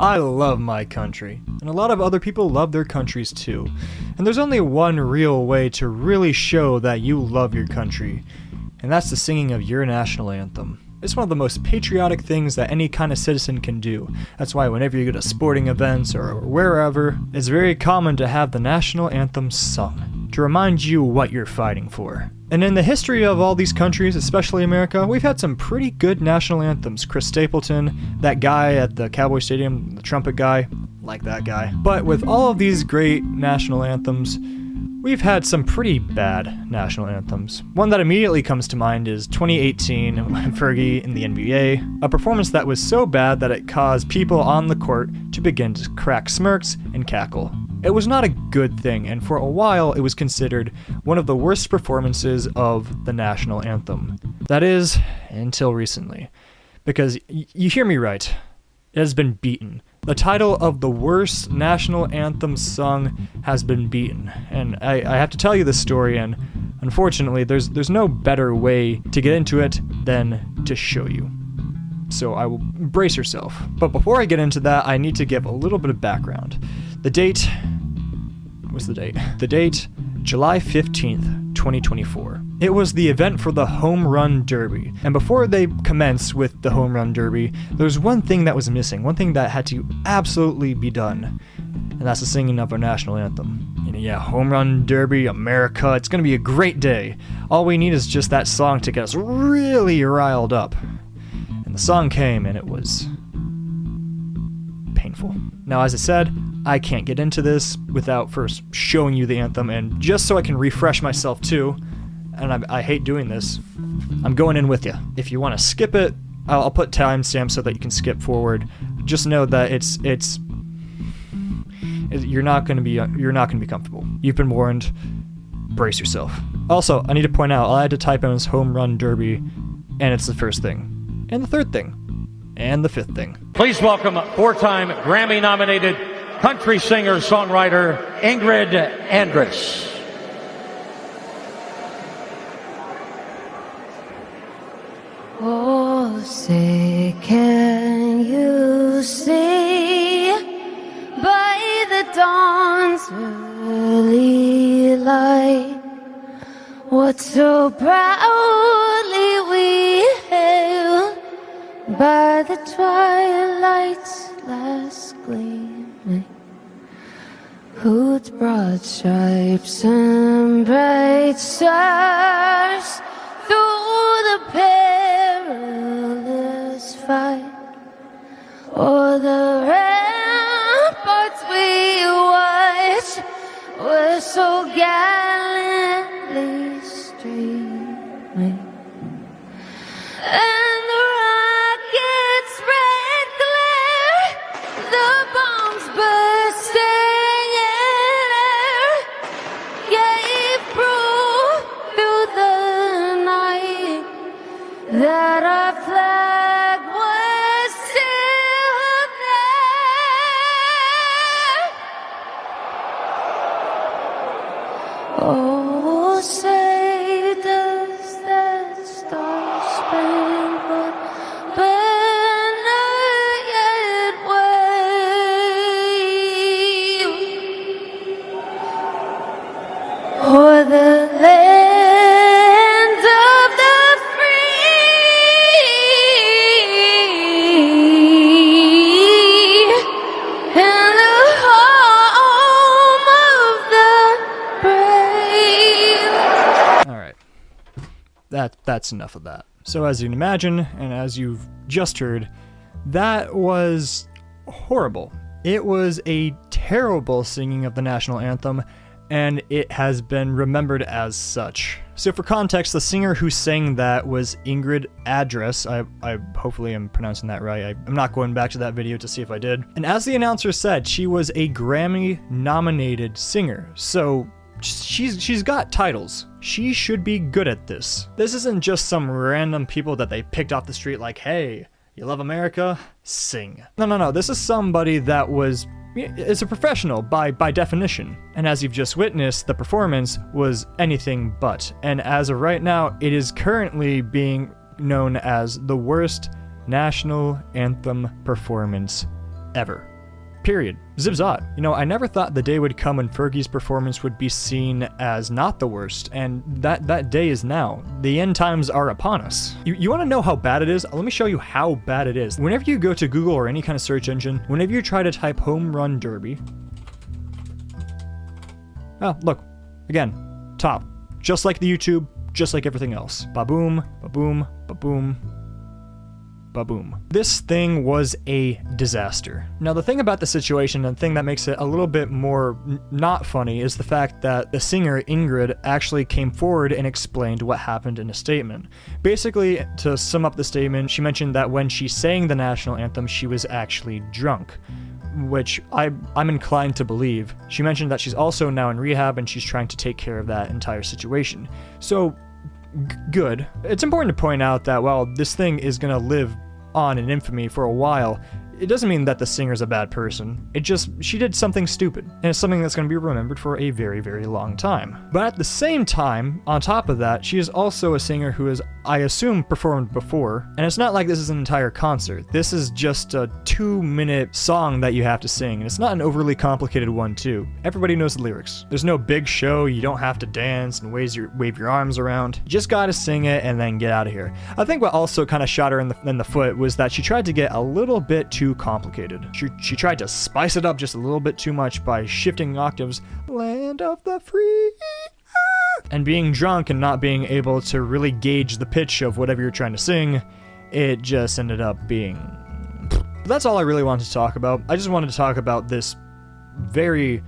I love my country, and a lot of other people love their countries too. And there's only one real way to really show that you love your country, and that's the singing of your national anthem. It's one of the most patriotic things that any kind of citizen can do. That's why whenever you go to sporting events or wherever, it's very common to have the national anthem sung, to remind you what you're fighting for. And in the history of all these countries, especially America, we've had some pretty good national anthems. Chris Stapleton, that guy at the Cowboy Stadium, the trumpet guy, like that guy. But with all of these great national anthems, we've had some pretty bad national anthems. One that immediately comes to mind is 2018 Fergie in the NBA, a performance that was so bad that it caused people on the court to begin to crack smirks and cackle. It was not a good thing, and for a while it was considered one of the worst performances of the national anthem. That is, until recently. Because you hear me right, it has been beaten. The title of the worst national anthem sung has been beaten. And I have to tell you this story, and unfortunately there's no better way to get into it than to show you. So I will brace yourself. But before I get into that, I need to give a little bit of background. The date, what's the date? The date, July 15th, 2024. It was the event for the Home Run Derby. And before they commenced with the Home Run Derby, there was one thing that was missing, one thing that had to absolutely be done. And that's the singing of our national anthem. You know, yeah, Home Run Derby, America, it's gonna be a great day. All we need is just that song to get us really riled up. And the song came, and it was painful. Now, as I said, I can't get into this without first showing you the anthem, and just so I can refresh myself too, and I hate doing this, I'm going in with you. If you want to skip it, I'll put timestamps so that you can skip forward. Just know that you're not going to be comfortable. You've been warned. Brace yourself. Also, I need to point out, I had to type in this Home Run Derby, and it's the first thing, and the third thing, and the fifth thing. Please welcome four-time Grammy-nominated country singer-songwriter Ingrid Andress. Oh, say, can you see by the dawn's early light what so proudly we hailed by the twilight's last gleaming, whose broad stripes and bright stars through the perilous fight o'er the ramparts we watched were so gallantly streaming, and the rocket's red glare, the bombs bursting in air, gave proof through the night that our flag was still there. Oh, say does that star-spangled banner yet wave o'er the land of the free and the home of the brave? Alright. That's enough of that. So as you can imagine, and as you've just heard, that was horrible. It was a terrible singing of the national anthem, and it has been remembered as such. So for context, the singer who sang that was Ingrid Andress. I hopefully am pronouncing that right. I'm not going back to that video to see if I did. And as the announcer said, she was a Grammy-nominated singer. So she's got titles. She should be good at this. This isn't just some random people that they picked off the street like, hey, you love America? Sing. No. This is somebody that is a professional by definition. And as you've just witnessed, the performance was anything but. And as of right now, it is currently being known as the worst national anthem performance ever. Period. Zip-zot. You know, I never thought the day would come when Fergie's performance would be seen as not the worst, and that day is now. The end times are upon us. You want to know how bad it is? Let me show you how bad it is. Whenever you go to Google or any kind of search engine, whenever you try to type home run derby, oh, look, again, top. Just like the YouTube, just like everything else. Ba-boom, ba-boom, ba-boom, ba-boom. This thing was a disaster. Now, the thing about the situation and the thing that makes it a little bit more not funny is the fact that the singer, Ingrid, actually came forward and explained what happened in a statement. Basically, to sum up the statement, she mentioned that when she sang the national anthem, she was actually drunk, which I'm inclined to believe. She mentioned that she's also now in rehab and she's trying to take care of that entire situation. So, good. It's important to point out that while this thing is gonna live on in infamy for a while, it doesn't mean that the singer's a bad person. She did something stupid, and it's something that's going to be remembered for a very, very long time. But at the same time, on top of that, she is also a singer who has, I assume, performed before, and it's not like this is an entire concert. This is just a 2-minute song that you have to sing, and it's not an overly complicated one, too. Everybody knows the lyrics. There's no big show, you don't have to dance and wave your arms around. You just gotta sing it and then get out of here. I think what also kind of shot her in the foot was that she tried to get a little bit too complicated. She tried to spice it up just a little bit too much by shifting octaves. Land of the free. And being drunk and not being able to really gauge the pitch of whatever you're trying to sing, it just ended up being... That's all I really wanted to talk about. I just wanted to talk about this very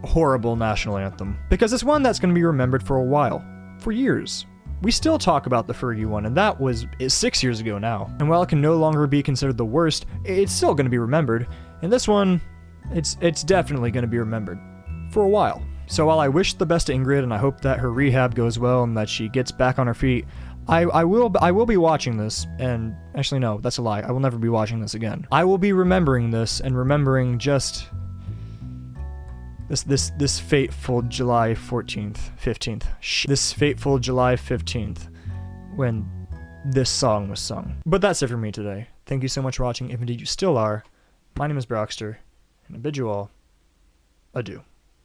horrible national anthem, because it's one that's going to be remembered for a while, for years. We still talk about the Fergie one, and that was 6 years ago now. And while it can no longer be considered the worst, it's still going to be remembered. And this one, it's definitely going to be remembered for a while. So while I wish the best to Ingrid, and I hope that her rehab goes well and that she gets back on her feet, I will be watching this, and actually no, that's a lie. I will never be watching this again. I will be remembering this and remembering just this fateful July 15th. This fateful July 15th when this song was sung. But that's it for me today. Thank you so much for watching, if indeed you still are. My name is Brockster, and I bid you all adieu.